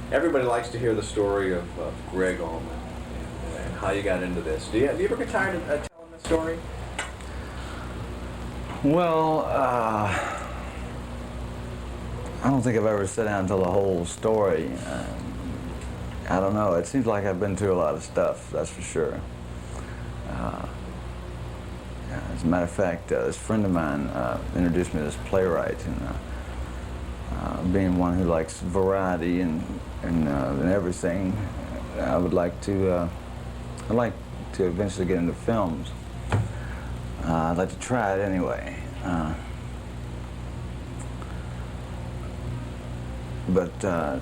Everybody likes to hear the story of Gregg Allman and how you got into this. Have you ever get tired of telling the story? Well, I don't think I've ever sat down and told the whole story. I don't know. It seems like I've been through a lot of stuff, that's for sure. As a matter of fact, this friend of mine introduced me to this playwright, and being one who likes variety and everything, I'd like to eventually get into films. I'd like to try it anyway. But I'm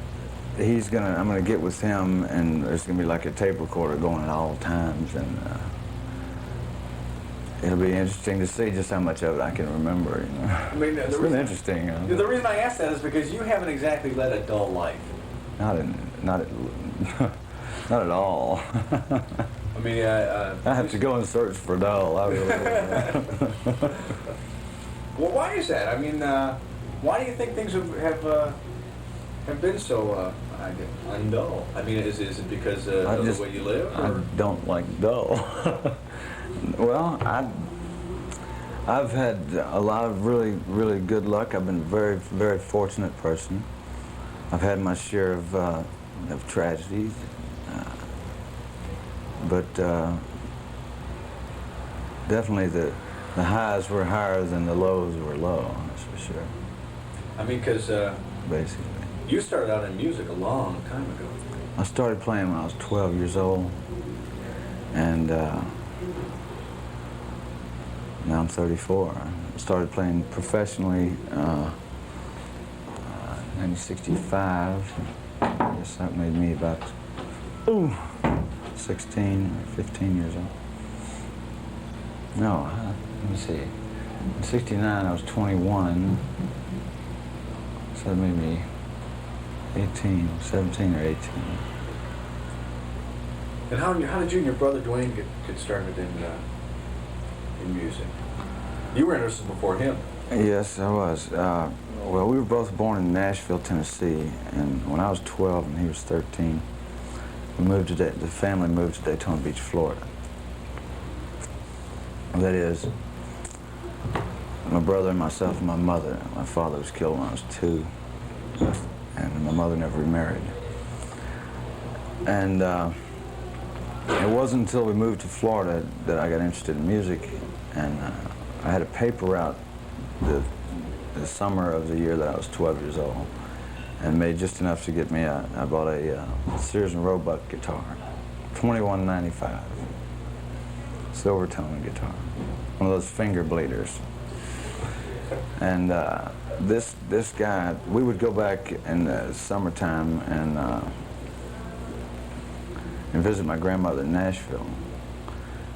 gonna get with him, and there's gonna be like a tape recorder going at all times, and it'll be interesting to see just how much of it I can remember. You know, I mean, it's been interesting. The reason I ask that is because you haven't exactly led a dull life. Not at all. I mean, I have to go and search for dull. I really Well, why is that? I mean, why do you think things have been so undull? I mean, is it because of the way you live? Or? I don't like dull. Well, I've had a lot of really good luck. I've been a very, very fortunate person. I've had my share of tragedies, but definitely the highs were higher than the lows were low. That's for sure. I mean, because basically, you started out in music a long time ago. I started playing when I was 12 years old, and now I'm 34. I started playing professionally in 1965. I guess that made me about 16 or 15 years old. No, let me see. In 69, I was 21. So that made me 18, 17 or 18. And how did you and your brother Dwayne get started in music? You were interested before him. Yes, I was. Well, we were both born in Nashville, Tennessee, and when I was 12 and he was 13, the family moved to Daytona Beach, Florida. That is, my brother and myself and my mother. My father was killed when I was 2, and my mother never remarried. And it wasn't until we moved to Florida that I got interested in music, and I had a paper route the summer of the year that I was 12 years old, and made just enough to get me I bought a Sears and Roebuck guitar, $21.95, silver tone guitar, one of those finger bleeders. And this guy, we would go back in the summertime and visit my grandmother in Nashville.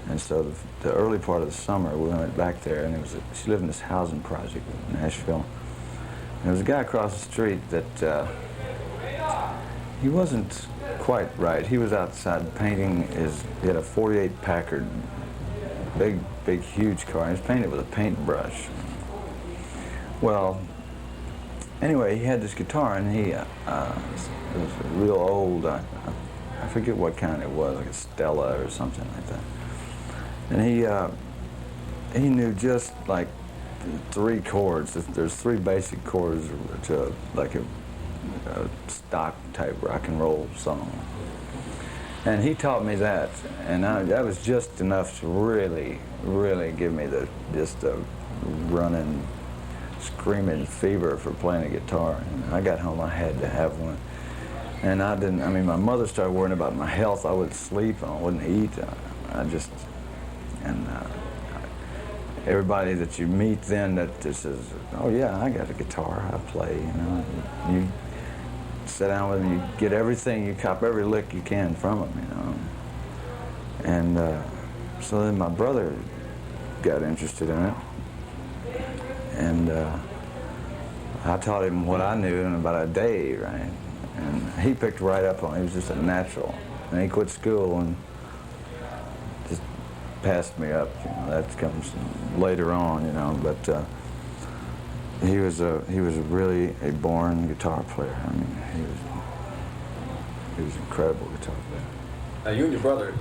And so the early part of the summer, we went back there, and she lived in this housing project in Nashville. And there was a guy across the street that he wasn't quite right. He was outside painting he had a 48 Packard, big, huge car. He was painting it with a paintbrush. Well, anyway, he had this guitar, and it was real old. I forget what kind it was, like a Stella or something like that. And he knew just like 3 chords. There's 3 basic chords to like a stock type rock and roll song. And he taught me that, and that was just enough to really give me just a running, screaming fever for playing a guitar. And I got home, I had to have one. And my mother started worrying about my health. I wouldn't sleep, I wouldn't eat. Everybody that you meet then that just says, oh yeah, I got a guitar, I play, you know. You sit down with them, you get everything, you cop every lick you can from them, you know. And so then my brother got interested in it. And I taught him what I knew in about a day, right? And he picked right up on it. He was just a natural. And he quit school and just passed me up. You know, that comes later on, you know. But he was really a born guitar player. I mean, He was an incredible guitar player. Now you and your brother